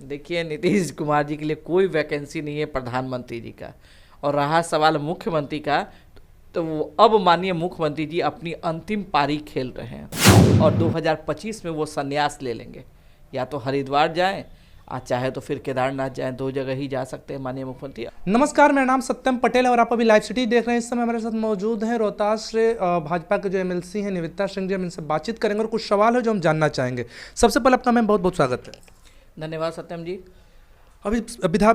देखिए, नीतीश कुमार जी के लिए कोई वैकेंसी नहीं है प्रधानमंत्री जी का। और रहा सवाल मुख्यमंत्री का, तो अब माननीय मुख्यमंत्री जी अपनी अंतिम पारी खेल रहे हैं और 2025 में वो संन्यास ले लेंगे। या तो हरिद्वार जाएं, चाहे तो फिर केदारनाथ जाएं, दो जगह ही जा सकते हैं माननीय मुख्यमंत्री। नमस्कार, मेरा नाम सत्यम पटेल है और आप अभी लाइव सिटी देख रहे हैं। इस समय हमारे साथ मौजूद हैं रोहतास से भाजपा के जो एमएलसी हैं निविता सिंह जी। हम इनसे बातचीत करेंगे और कुछ सवाल है जो हम जानना चाहेंगे। सबसे पहले आपका मैम बहुत बहुत स्वागत है। धन्यवाद सत्यम जी। अभी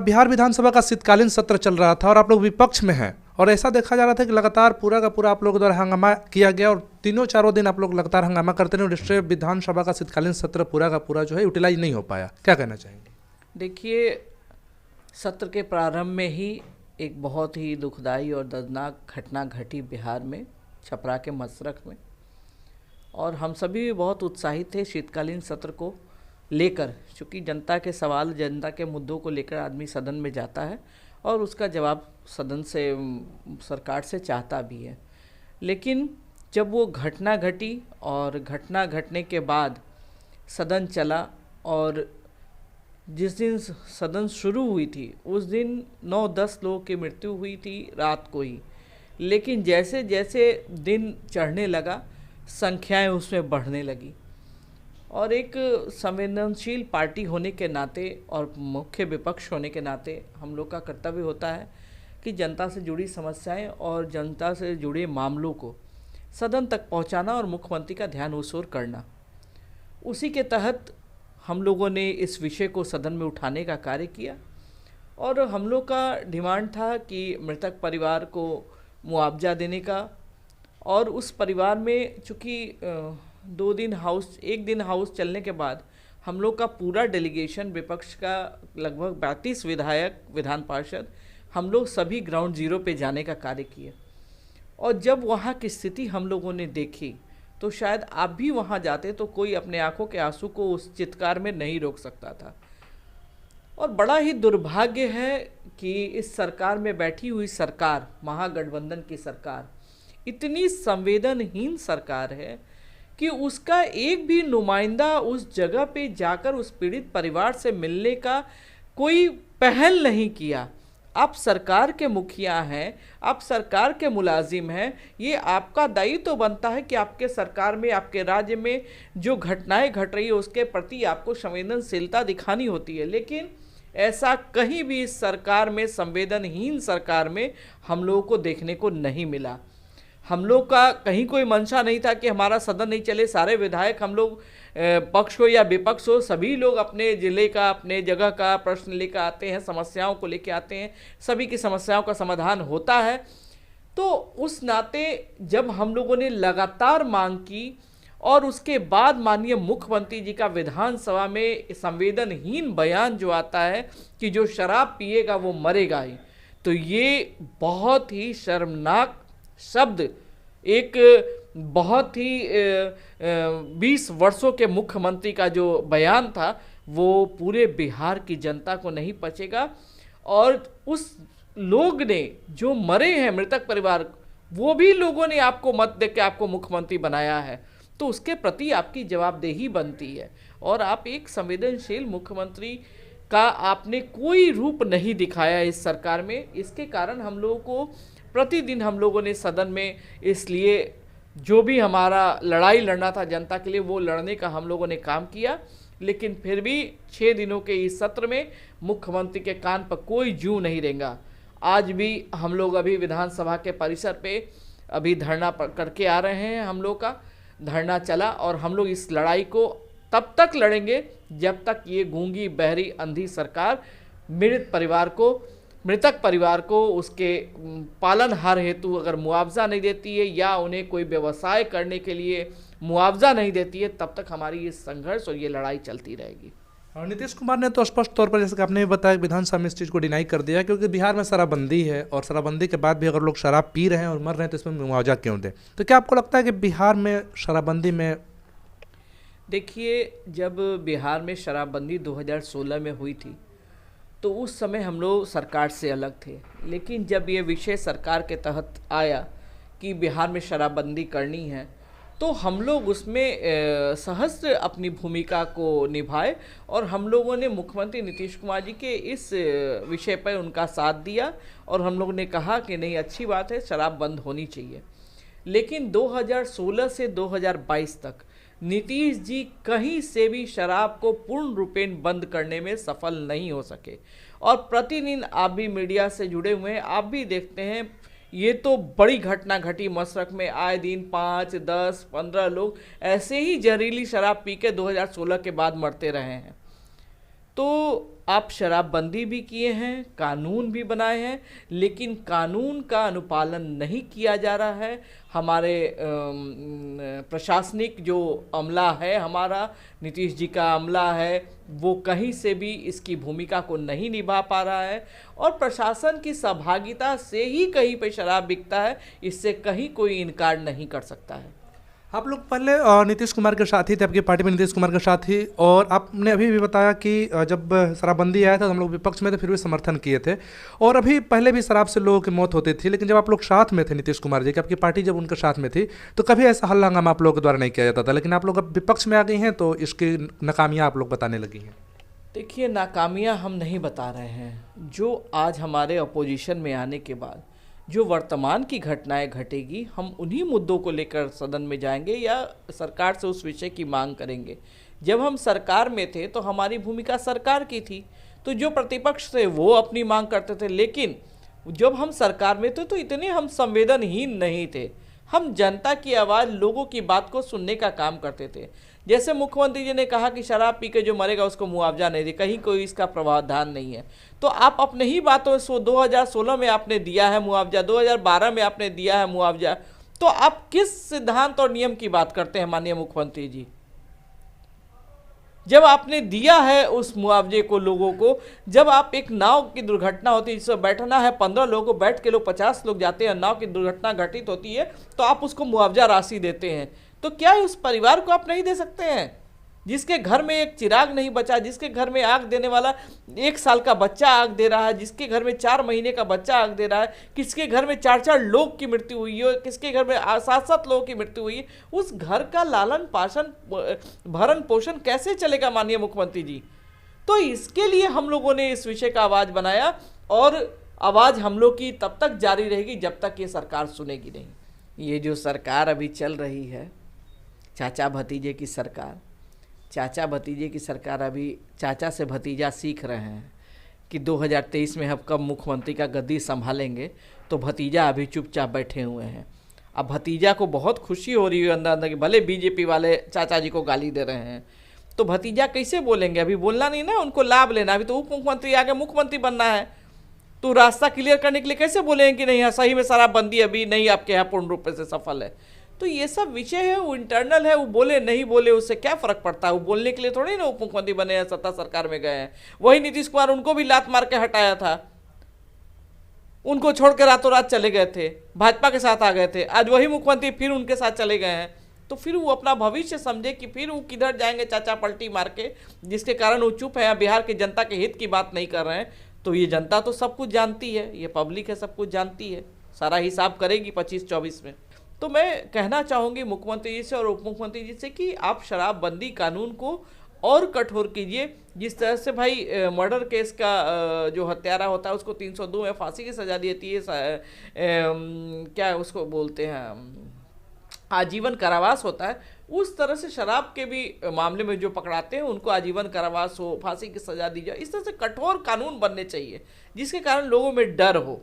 बिहार विधानसभा का शीतकालीन सत्र चल रहा था और आप लोग विपक्ष में हैं और ऐसा देखा जा रहा था कि लगातार पूरा का पूरा आप लोगों द्वारा हंगामा किया गया और तीनों चारों दिन आप लोग लगातार हंगामा करते रहे और इससे विधानसभा का शीतकालीन सत्र पूरा का पूरा जो है यूटिलाइज नहीं हो पाया। क्या कहना चाहेंगे? देखिए, सत्र के प्रारंभ में ही एक बहुत ही दुखदाई और दर्दनाक घटना घटी बिहार में, छपरा के मसरख में। और हम सभी भी बहुत उत्साहित थे शीतकालीन सत्र को लेकर, क्योंकि जनता के सवाल, जनता के मुद्दों को लेकर आदमी सदन में जाता है और उसका जवाब सदन से, सरकार से चाहता भी है। लेकिन जब वो घटना घटी और घटना घटने के बाद सदन चला और जिस दिन सदन शुरू हुई थी उस दिन 9-10 लोगों की मृत्यु हुई थी रात को ही। लेकिन जैसे जैसे दिन चढ़ने लगा संख्याएं उसमें बढ़ने लगी। और एक संवेदनशील पार्टी होने के नाते और मुख्य विपक्ष होने के नाते हम लोग का कर्तव्य होता है कि जनता से जुड़ी समस्याएं और जनता से जुड़े मामलों को सदन तक पहुंचाना और मुख्यमंत्री का ध्यान उस ओर करना। उसी के तहत हम लोगों ने इस विषय को सदन में उठाने का कार्य किया और हम लोग का डिमांड था कि मृतक परिवार को मुआवजा देने का। और उस परिवार में चूँकि 2 दिन हाउस, 1 दिन हाउस चलने के बाद हम लोग का पूरा डेलीगेशन, विपक्ष का लगभग 32 विधायक, विधान पार्षद, हम लोग सभी ग्राउंड जीरो पे जाने का कार्य किया। और जब वहाँ की स्थिति हम लोगों ने देखी तो शायद आप भी वहाँ जाते तो कोई अपने आंखों के आंसू को उस चित्कार में नहीं रोक सकता था। और बड़ा ही दुर्भाग्य है कि इस सरकार में बैठी हुई सरकार, महागठबंधन की सरकार, इतनी संवेदनहीन सरकार है कि उसका एक भी नुमाइंदा उस जगह पे जाकर उस पीड़ित परिवार से मिलने का कोई पहल नहीं किया। आप सरकार के मुखिया हैं, आप सरकार के मुलाजिम हैं, ये आपका दायित्व तो बनता है कि आपके सरकार में, आपके राज्य में जो घटनाएं घट रही है उसके प्रति आपको संवेदनशीलता दिखानी होती है। लेकिन ऐसा कहीं भी इस सरकार में, संवेदनहीन सरकार में, हम लोगों को देखने को नहीं मिला। हम लोग का कहीं कोई मंशा नहीं था कि हमारा सदन नहीं चले। सारे विधायक, हम लोग पक्ष हो या विपक्ष हो, सभी लोग अपने ज़िले का, अपने जगह का प्रश्न लेकर आते हैं, समस्याओं को लेकर आते हैं, सभी की समस्याओं का समाधान होता है। तो उस नाते जब हम लोगों ने लगातार मांग की और उसके बाद माननीय मुख्यमंत्री जी का विधानसभा में संवेदनहीन बयान जो आता है कि जो शराब पिएगा वो मरेगा ही, तो ये बहुत ही शर्मनाक शब्द, एक बहुत ही 20 वर्षों के मुख्यमंत्री का जो बयान था वो पूरे बिहार की जनता को नहीं पचेगा। और उस लोग ने जो मरे हैं, मृतक परिवार, वो भी लोगों ने आपको मत दे के आपको मुख्यमंत्री बनाया है, तो उसके प्रति आपकी जवाबदेही बनती है। और आप एक संवेदनशील मुख्यमंत्री का आपने कोई रूप नहीं दिखाया इस सरकार में। इसके कारण हम लोगों को प्रतिदिन, हम लोगों ने सदन में, इसलिए जो भी हमारा लड़ाई लड़ना था जनता के लिए वो लड़ने का हम लोगों ने काम किया। लेकिन फिर भी 6 दिनों के इस सत्र में मुख्यमंत्री के कान पर कोई जूं नहीं रेंगा। आज भी हम लोग अभी विधानसभा के परिसर पे अभी धरना करके आ रहे हैं। हम लोग का धरना चला और हम लोग इस लड़ाई को तब तक लड़ेंगे जब तक ये गूंगी, बहरी, अंधी सरकार मृतक परिवार को उसके पालनहार हेतु अगर मुआवजा नहीं देती है या उन्हें कोई व्यवसाय करने के लिए मुआवजा नहीं देती है, तब तक हमारी ये संघर्ष और ये लड़ाई चलती रहेगी। और नीतीश कुमार ने तो स्पष्ट तौर पर, जैसे कि आपने भी बताया, विधानसभा में इस चीज़ को डिनाई कर दिया क्योंकि बिहार में शराबबंदी है और शराबबंदी के बाद भी अगर लोग शराब पी रहे हैं और मर रहे हैं तो इसमें मुआवजा क्यों दें? तो क्या आपको लगता है कि बिहार में शराबबंदी में, देखिए, जब बिहार में शराबबंदी 2016 में हुई थी तो उस समय हम लोग सरकार से अलग थे। लेकिन जब ये विषय सरकार के तहत आया कि बिहार में शराबबंदी करनी है, तो हम लोग उसमें सहस्त्र अपनी भूमिका को निभाए और हम लोगों ने मुख्यमंत्री नीतीश कुमार जी के इस विषय पर उनका साथ दिया और हम लोगों ने कहा कि नहीं, अच्छी बात है, शराब बंद होनी चाहिए। लेकिन 2016 से 2022 तक नीतीश जी कहीं से भी शराब को पूर्ण रूपेण बंद करने में सफल नहीं हो सके। और प्रतिदिन आप भी मीडिया से जुड़े हुए हैं, आप भी देखते हैं, ये तो बड़ी घटना घटी मशरक में। आए दिन 5, 10, 15 लोग ऐसे ही जहरीली शराब पी के 2016 के बाद मरते रहे हैं। तो आप शराबबंदी भी किए हैं, कानून भी बनाए हैं, लेकिन कानून का अनुपालन नहीं किया जा रहा है। हमारे प्रशासनिक जो अमला है, हमारा नीतीश जी का अमला है, वो कहीं से भी इसकी भूमिका को नहीं निभा पा रहा है और प्रशासन की सहभागिता से ही कहीं पे शराब बिकता है, इससे कहीं कोई इनकार नहीं कर सकता है। आप लोग पहले नीतीश कुमार के साथ ही थे, आपकी पार्टी में नीतीश कुमार के साथ ही, और आपने अभी भी बताया कि जब शराबबंदी आया था तो हम लोग विपक्ष में थे, फिर भी समर्थन किए थे। और अभी पहले भी शराब से लोगों की मौत होती थी, लेकिन जब आप लोग साथ में थे नीतीश कुमार जी की, आपकी पार्टी जब उनके साथ में थी, तो कभी ऐसा हल्ला हंगामा आप लोगों के द्वारा नहीं किया जाता था। लेकिन आप लोग अब विपक्ष में आ गई हैं तो इसकी नाकामियाँ आप लोग बताने लगी हैं। देखिए, नाकामियाँ हम नहीं बता रहे हैं। जो आज हमारे अपोजिशन में आने के बाद जो वर्तमान की घटनाएं घटेगी, हम उन्हीं मुद्दों को लेकर सदन में जाएंगे या सरकार से उस विषय की मांग करेंगे। जब हम सरकार में थे तो हमारी भूमिका सरकार की थी, तो जो प्रतिपक्ष थे वो अपनी मांग करते थे। लेकिन जब हम सरकार में थे तो इतने हम संवेदनहीन नहीं थे। हम जनता की आवाज़, लोगों की बात को सुनने का काम करते थे। जैसे मुख्यमंत्री जी ने कहा कि शराब पी के जो मरेगा उसको मुआवजा नहीं दे, कहीं कोई इसका प्रावधान नहीं है। तो आप अपने ही बातों से 2016 में आपने दिया है मुआवजा, 2012 में आपने दिया है मुआवजा, तो आप किस सिद्धांत और नियम की बात करते हैं माननीय मुख्यमंत्री जी? जब आपने दिया है उस मुआवजे को लोगों को, जब आप एक नाव की दुर्घटना होती है जिसमें बैठना है 15 लोगों को, बैठ के लोग 50 लोग जाते हैं, नाव की दुर्घटना घटित होती है, तो आप उसको मुआवजा राशि देते हैं। तो क्या उस परिवार को आप नहीं दे सकते हैं जिसके घर में एक चिराग नहीं बचा, जिसके घर में आग देने वाला 1 साल का बच्चा आग दे रहा है, जिसके घर में 4 महीने का बच्चा आग दे रहा है, किसके घर में 4-4 लोग की मृत्यु हुई है, किसके घर में 7-7 लोगों की मृत्यु हुई है, उस घर का लालन पालन भरण पोषण कैसे चलेगा माननीय मुख्यमंत्री जी? तो इसके लिए हम लोगों ने इस विषय का आवाज़ बनाया और आवाज़ हम लोग की तब तक जारी रहेगी जब तक ये सरकार सुनेगी नहीं। ये जो सरकार अभी चल रही है, चाचा भतीजे की सरकार, चाचा भतीजे की सरकार, अभी चाचा से भतीजा सीख रहे हैं कि 2023 में हम कब मुख्यमंत्री का गद्दी संभालेंगे, तो भतीजा अभी चुपचाप बैठे हुए हैं। अब भतीजा को बहुत खुशी हो रही है अंदर अंदर कि भले बीजेपी वाले चाचा जी को गाली दे रहे हैं, तो भतीजा कैसे बोलेंगे? अभी बोलना नहीं ना, उनको लाभ लेना। अभी तो उप मुख्यमंत्री आगे मुख्यमंत्री बनना है, तो रास्ता क्लियर करने के लिए कैसे बोलेंगे कि नहीं हाँ सही में शराबबंदी अभी नहीं आपके यहाँ पूर्ण रूप से सफल है? तो ये सब विषय है, वो इंटरनल है, वो बोले नहीं बोले उससे क्या फर्क पड़ता है? वो बोलने के लिए थोड़ी ना उप मुख्यमंत्री बने हैं, सत्ता सरकार में गए हैं। वही नीतीश कुमार, उनको भी लात मार के हटाया था, उनको छोड़ के रातों रात चले गए थे, भाजपा के साथ आ गए थे। आज वही मुख्यमंत्री फिर उनके साथ चले गए हैं, तो फिर वो अपना भविष्य समझे कि फिर वो किधर जाएंगे चाचा पलटी मार के, जिसके कारण वो चुप है, बिहार की जनता के हित की बात नहीं कर रहे हैं। तो ये जनता तो सब कुछ जानती है, ये पब्लिक है, सब कुछ जानती है, सारा हिसाब करेगी 25-24 में। तो मैं कहना चाहूँगी मुख्यमंत्री जी से और उप मुख्यमंत्री जी से कि आप शराबबंदी कानून को और कठोर कीजिए। जिस तरह से भाई मर्डर केस का जो हत्यारा होता है उसको 302 में फांसी की सज़ा दी जाती है, क्या उसको बोलते हैं, आजीवन कारावास होता है, उस तरह से शराब के भी मामले में जो पकड़ाते हैं उनको आजीवन कारावास हो, फांसी की सज़ा दी जाए। इस तरह से कठोर कानून बनने चाहिए जिसके कारण लोगों में डर हो।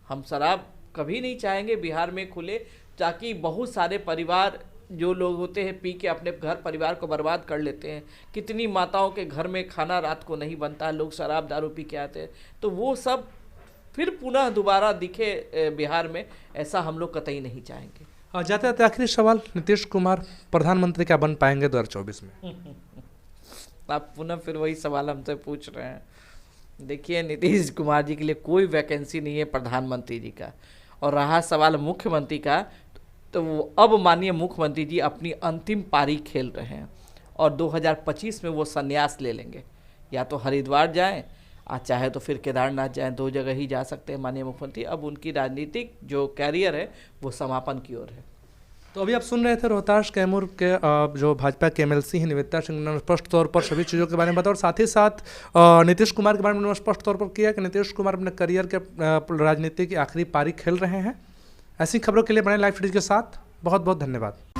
हम शराब कभी नहीं चाहेंगे बिहार में खुले, ताकि बहुत सारे परिवार जो लोग होते हैं पी के अपने घर परिवार को बर्बाद कर लेते हैं। कितनी माताओं के घर में खाना रात को नहीं बनता है, लोग शराब दारू पी के आते हैं, तो वो सब फिर पुनः दोबारा दिखे बिहार में, ऐसा हम लोग कतई नहीं चाहेंगे। जाते जाते आखिरी सवाल, नीतीश कुमार प्रधानमंत्री क्या बन पाएंगे 2024 में? आप पुनः फिर वही सवाल हमसे पूछ रहे हैं। देखिए, नीतीश कुमार जी के लिए कोई वैकेंसी नहीं है प्रधानमंत्री जी का। और रहा सवाल मुख्यमंत्री का, तो वो अब माननीय मुख्यमंत्री जी अपनी अंतिम पारी खेल रहे हैं और 2025 में वो संन्यास ले लेंगे। या तो हरिद्वार जाएं, चाहे तो फिर केदारनाथ जाएं, 2 जगह ही जा सकते हैं माननीय मुख्यमंत्री। अब उनकी राजनीतिक जो कैरियर है वो समापन की ओर है। तो अभी आप सुन रहे थे रोहतास कैमूर के जो भाजपा के एमएलसी हैं निवेदिता सिंह ने स्पष्ट तौर पर सभी चीज़ों के बारे में बताया और साथ ही साथ नीतीश कुमार के बारे में उन्होंने स्पष्ट तौर पर किया कि नीतीश कुमार अपने करियर के राजनीति की आखिरी पारी खेल रहे हैं। ऐसी खबरों के लिए बने लाइव फीड के साथ बहुत बहुत धन्यवाद।